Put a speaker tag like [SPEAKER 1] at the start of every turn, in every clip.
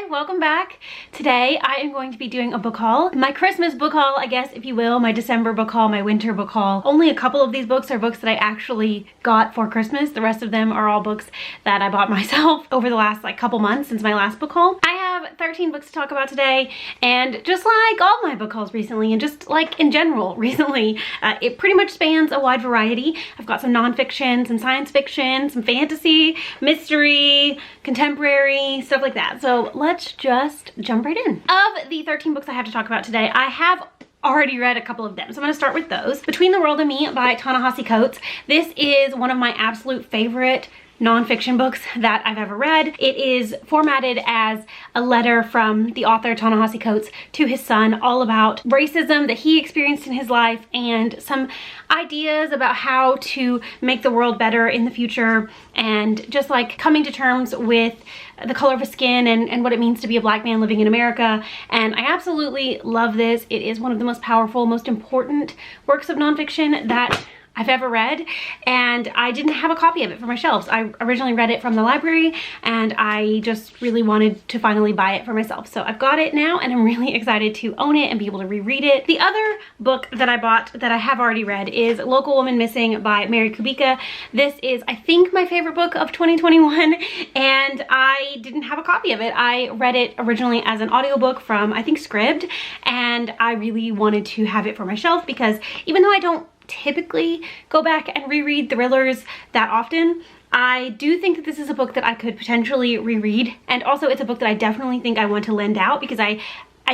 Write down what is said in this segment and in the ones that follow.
[SPEAKER 1] Hi, welcome back. Today I am going to be doing a book haul. My Christmas book haul, I guess, if you will, my December book haul, my winter book haul. Only a couple of these books are books that I actually got for Christmas. The rest of them are all books that I bought myself over the last couple months since my last book haul. I have 13 books to talk about today, and just like all my book hauls recently, and just like in general recently, it pretty much spans a wide variety. I've got some nonfiction, some science fiction, some fantasy, mystery, contemporary, stuff like that. So let's just jump right in. Of the 13 books I have to talk about today, I have already read a couple of them, so I'm going to start with those. Between the World and Me by Ta-Nehisi Coates. This is one of my absolute favorite nonfiction books that I've ever read. It is formatted as a letter from the author Ta-Nehisi Coates to his son, all about racism that he experienced in his life and some ideas about how to make the world better in the future, and just like coming to terms with the color of his skin and what it means to be a black man living in America. And I absolutely love this. It is one of the most powerful, most important works of nonfiction that I've ever read, and I didn't have a copy of it for my shelves. I originally read it from the library, and I just really wanted to finally buy it for myself. So I've got it now, and I'm really excited to own it and be able to reread it. The other book that I bought that I have already read is Local Woman Missing by Mary Kubica. This is, I think, my favorite book of 2021, and I didn't have a copy of it. I read it originally as an audiobook from, I think, Scribd, and I really wanted to have it for my shelf because even though I don't typically go back and reread thrillers that often, I do think that this is a book that I could potentially reread, and also it's a book that I definitely think I want to lend out because I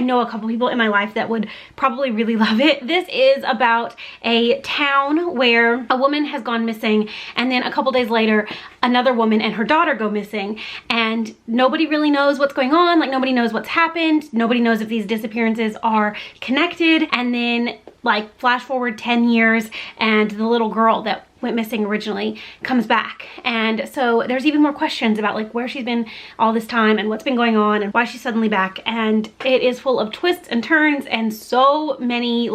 [SPEAKER 1] know a couple people in my life that would probably really love it. This is about a town where a woman has gone missing, and then a couple days later another woman and her daughter go missing, and nobody really knows what's going on. Like, nobody knows what's happened. Nobody knows if these disappearances are connected. And then like flash forward 10 years and the little girl that went missing originally comes back, and so there's even more questions about like where she's been all this time and what's been going on and why she's suddenly back. And it is full of twists and turns and so many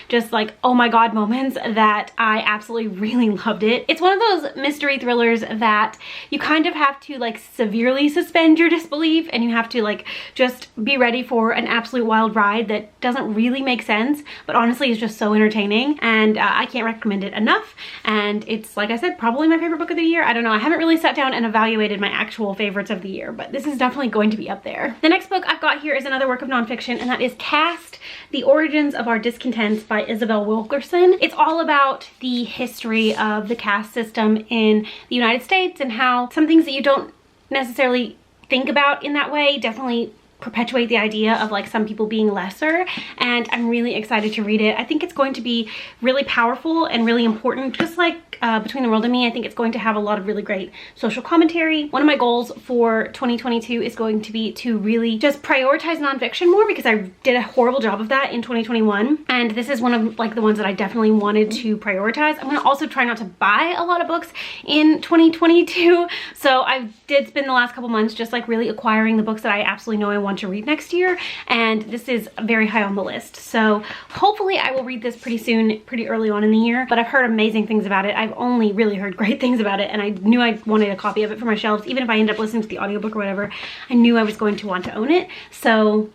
[SPEAKER 1] just oh my god moments that I absolutely really loved it. It's one of those mystery thrillers that you kind of have to severely suspend your disbelief, and you have to just be ready for an absolute wild ride that doesn't really make sense, but honestly is just so entertaining, and I can't recommend it enough. And it's, like I said, probably my favorite book of the year. I don't know, I haven't really sat down and evaluated my actual favorites of the year, but this is definitely going to be up there. The next book I've got here is another work of nonfiction, and that is Caste: The Origins of Our Discontents by Isabel Wilkerson. It's all about the history of the caste system in the United States and how some things that you don't necessarily think about in that way definitely perpetuate the idea of some people being lesser, and I'm really excited to read it. I think it's going to be really powerful and really important, just like Between the World and Me. I think it's going to have a lot of really great social commentary. One of my goals for 2022 is going to be to really just prioritize nonfiction more, because I did a horrible job of that in 2021, and this is one of the ones that I definitely wanted to prioritize. I'm going to also try not to buy a lot of books in 2022, so I did spend the last couple months just really acquiring the books that I absolutely know I want to read next year, and this is very high on the list. So hopefully I will read this pretty soon, pretty early on in the year, but I've heard amazing things about it. I've only really heard great things about it, and I knew I wanted a copy of it for my shelves. Even if I end up listening to the audiobook or whatever, I knew I was going to want to own it, so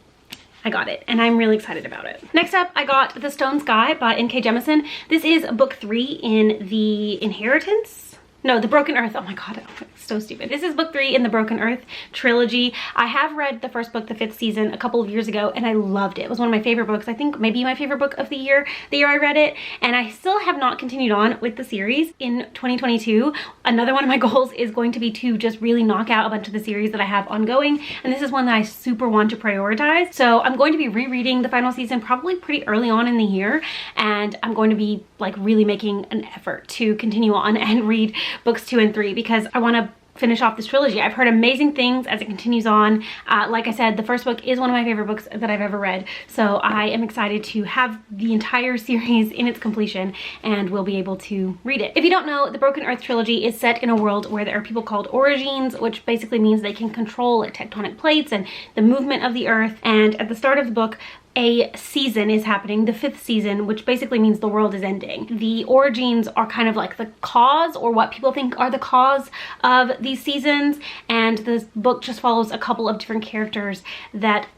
[SPEAKER 1] I got it, and I'm really excited about it. Next up, I got The Stone Sky by N.K. Jemisin. This is book 3 in the Inheritance. No, The Broken Earth. Oh my god, so stupid. This is book 3 in the Broken Earth trilogy. I have read the first book, the 5th season, a couple of years ago, and I loved it. It was one of my favorite books. I think maybe my favorite book of the year I read it, and I still have not continued on with the series in 2022. Another one of my goals is going to be to just really knock out a bunch of the series that I have ongoing, and this is one that I super want to prioritize. So I'm going to be rereading the final season probably pretty early on in the year, and I'm going to be really making an effort to continue on and read books 2 and 3 because I want to finish off this trilogy. I've heard amazing things as it continues on. Like I said, the first book is one of my favorite books that I've ever read, so I am excited to have the entire series in its completion and will be able to read it. If you don't know, the Broken Earth trilogy is set in a world where there are people called origines, which basically means they can control tectonic plates and the movement of the earth. And at the start of the book, a season is happening, the 5th season, which basically means the world is ending. The origins are kind of like the cause, or what people think are the cause of these seasons, and this book just follows a couple of different characters that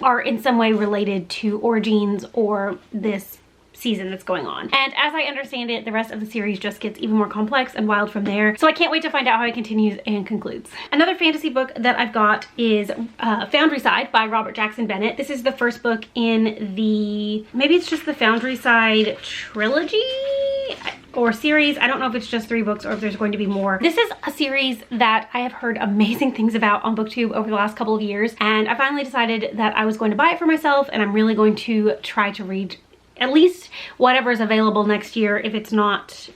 [SPEAKER 1] are in some way related to origins or this season that's going on. And as I understand it, the rest of the series just gets even more complex and wild from there. So I can't wait to find out how it continues and concludes. Another fantasy book that I've got is Foundryside by Robert Jackson Bennett. This is the first book in the, maybe it's just the Foundryside trilogy or series. I don't know if it's just 3 books or if there's going to be more. This is a series that I have heard amazing things about on BookTube over the last couple of years, and I finally decided that I was going to buy it for myself, and I'm really going to try to read at least whatever is available next year, if it's not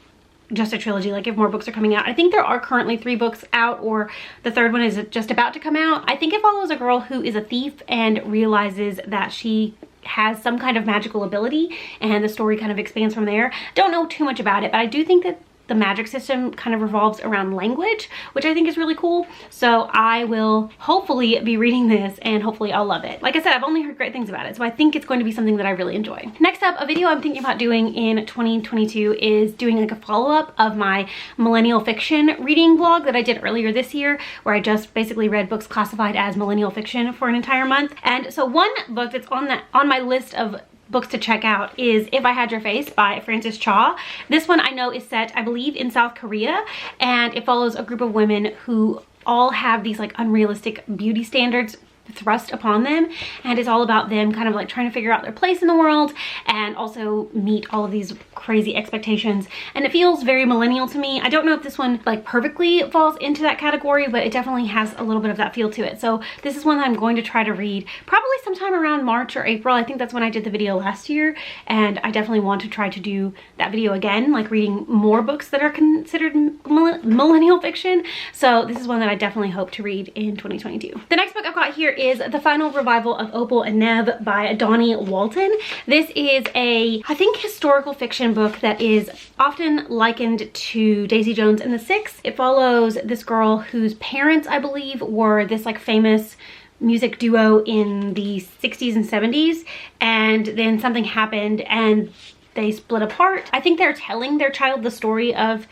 [SPEAKER 1] just a trilogy, like if more books are coming out. I think there are currently 3 books out, or the 3rd one is just about to come out. I think it follows a girl who is a thief and realizes that she has some kind of magical ability, and the story kind of expands from there. Don't know too much about it, but I do think that the magic system kind of revolves around language, which I think is really cool. So I will hopefully be reading this, and hopefully I'll love it. Like I said, I've only heard great things about it, so I think it's going to be something that I really enjoy. Next up, a video I'm thinking about doing in 2022 is doing like a follow-up of my millennial fiction reading vlog that I did earlier this year, where I just basically read books classified as millennial fiction for an entire month. And so one book that's on my list of books to check out is If I Had Your Face by Frances Cha. This one I know is set, I believe, in South Korea, and it follows a group of women who all have these like unrealistic beauty standards thrust upon them, and it's all about them kind of like trying to figure out their place in the world and also meet all of these crazy expectations. And it feels very millennial to me. I don't know if this one like perfectly falls into that category, but it definitely has a little bit of that feel to it. So this is one that I'm going to try to read probably sometime around March or April. I think that's when I did the video last year, and I definitely want to try to do that video again, like reading more books that are considered millennial fiction. So this is one that I definitely hope to read in 2022. The next book I've got here is the final revival of Opal and Neb by Donnie Walton. This is a, I think, historical fiction book that is often likened to Daisy Jones and the Six. It follows this girl whose parents, I believe, were this like famous music duo in the 60s and 70s, and then something happened and they split apart. I think they're telling their child the story of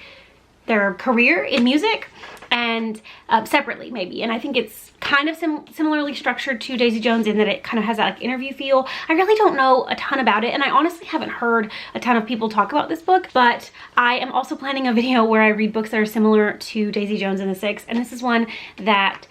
[SPEAKER 1] their career in music, and separately maybe. And I think it's kind of similarly structured to Daisy Jones in that it kind of has that like interview feel. I really don't know a ton about it, and I honestly haven't heard a ton of people talk about this book, but I am also planning a video where I read books that are similar to Daisy Jones and the Six, and this is one that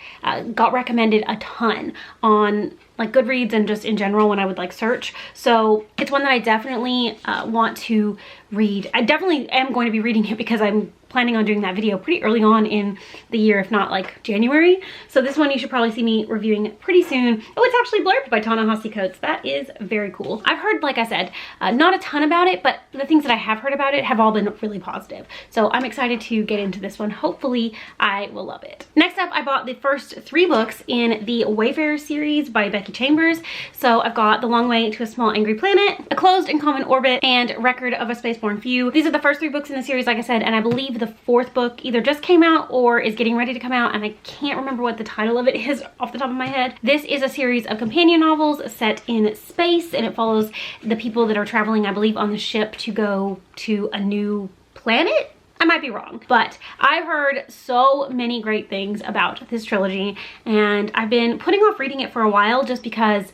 [SPEAKER 1] got recommended a ton on like Goodreads and just in general when I would like search. So it's one that I definitely want to read. I definitely am going to be reading it because I'm planning on doing that video pretty early on in the year, if not like January. So this one you should probably see me reviewing pretty soon. Oh, it's actually blurbed by ta-nehisi Coates. That is very cool. I've heard, like I said, not a ton about it, but the things that I have heard about it have all been really positive. So I'm excited to get into this one. Hopefully I will love it. Next up, I bought the first 3 books in the Wayfarer series by Becky Chambers. So I've got The Long Way to a Small Angry Planet, A Closed and Common Orbit, and Record of a Spaceborne Few. These are the first 3 books in the series, like I said, and I believe the 4th book either just came out or is getting ready to come out, and I can't remember what the title of it is off the top of my head. This is a series of companion novels set in space, and it follows the people that are traveling, I believe, on the ship to go to a new planet. I might be wrong, but I've heard so many great things about this trilogy, and I've been putting off reading it for a while just because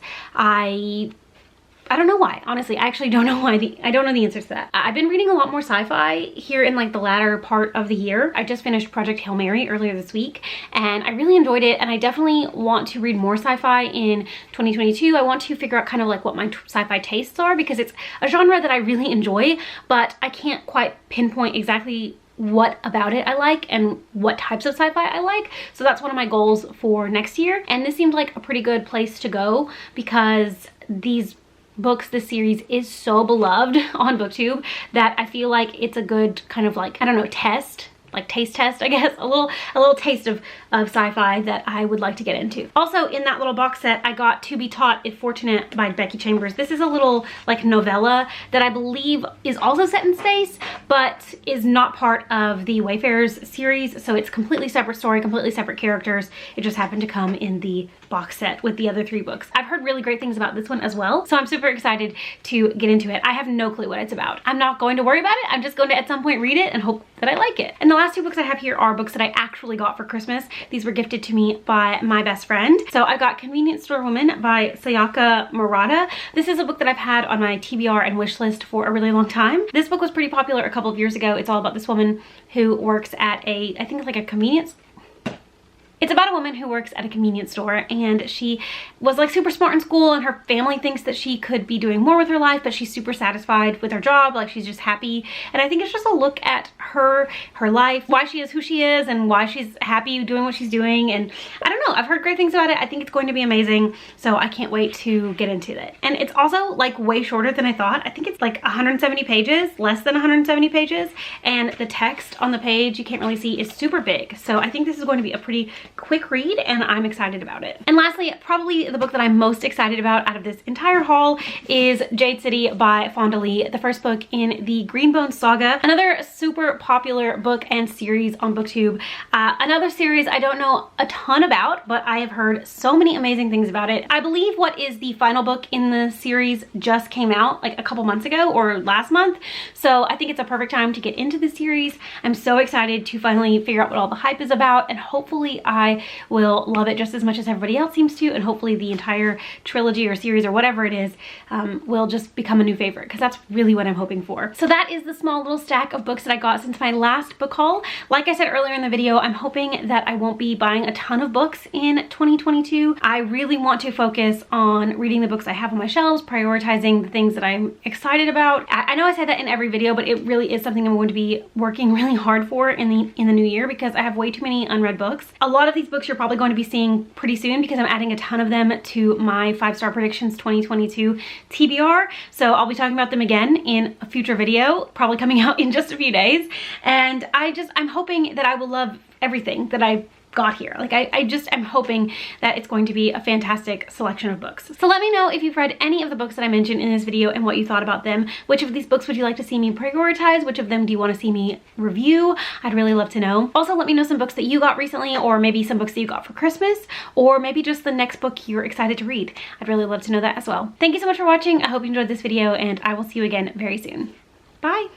[SPEAKER 1] I don't know why. Honestly, I actually don't know why. I don't know the answer to that. I've been reading a lot more sci-fi here in like the latter part of the year. I just finished Project Hail Mary earlier this week, and I really enjoyed it, and I definitely want to read more sci-fi in 2022. I want to figure out kind of like what my sci-fi tastes are, because it's a genre that I really enjoy, but I can't quite pinpoint exactly what about it I like and what types of sci-fi I like. So that's one of my goals for next year, and this seemed like a pretty good place to go because these books, this series is so beloved on BookTube that I feel like it's a good kind of like, I don't know, test like taste test, I guess, a little taste of sci-fi that I would like to get into. Also in that little box set, I got To Be Taught If Fortunate by Becky Chambers. This is a little like novella that I believe is also set in space, but is not part of the Wayfarers series. So it's completely separate story, completely separate characters. It just happened to come in the box set with the other 3 books. I've heard really great things about this one as well, so I'm super excited to get into it. I have no clue what it's about. I'm not going to worry about it. I'm just going to at some point read it and hope that I like it. And the last 2 books I have here are books that I actually got for Christmas. These were gifted to me by my best friend. So I got Convenience Store Woman by Sayaka Murata. This is a book that I've had on my TBR and wish list for a really long time. This book was pretty popular a couple of years ago. It's all about this woman who works at I think it's like a convenience. It's about a woman who works at a convenience store, and she was like super smart in school, and her family thinks that she could be doing more with her life, but she's super satisfied with her job. Like, she's just happy. And I think it's just a look at her life, why she is who she is, and why she's happy doing what she's doing. And I don't know, I've heard great things about it. I think it's going to be amazing. So I can't wait to get into it. And it's also like way shorter than I thought. I think it's like 170 pages, less than 170 pages. And the text on the page, you can't really see, is super big. So I think this is going to be a pretty quick read, and I'm excited about it. And lastly, probably the book that I'm most excited about out of this entire haul is Jade City by Fonda Lee, the first book in the Greenbone saga. Another super popular book and series on BookTube. Another series I don't know a ton about, but I have heard so many amazing things about it. I believe what is the final book in the series just came out like a couple months ago or last month. So I think it's a perfect time to get into the series. I'm so excited to finally figure out what all the hype is about, and hopefully I will love it just as much as everybody else seems to, and hopefully the entire trilogy or series or whatever it is will just become a new favorite, because that's really what I'm hoping for. So that is the small little stack of books that I got since my last book haul. Like I said earlier in the video, I'm hoping that I won't be buying a ton of books in 2022. I really want to focus on reading the books I have on my shelves, prioritizing the things that I'm excited about. I know I say that in every video, but it really is something I'm going to be working really hard for in the new year, because I have way too many unread books. A lot of these books you're probably going to be seeing pretty soon, because I'm adding a ton of them to my 5-star predictions 2022 TBR. So I'll be talking about them again in a future video, probably coming out in just a few days. And I'm hoping that I will love everything that I got here. Like, I'm hoping that it's going to be a fantastic selection of books. So let me know if you've read any of the books that I mentioned in this video and what you thought about them. Which of these books would you like to see me prioritize? Which of them do you want to see me review? I'd really love to know. Also, let me know some books that you got recently, or maybe some books that you got for Christmas, or maybe just the next book you're excited to read. I'd really love to know that as well. Thank you so much for watching. I hope you enjoyed this video, and I will see you again very soon. Bye!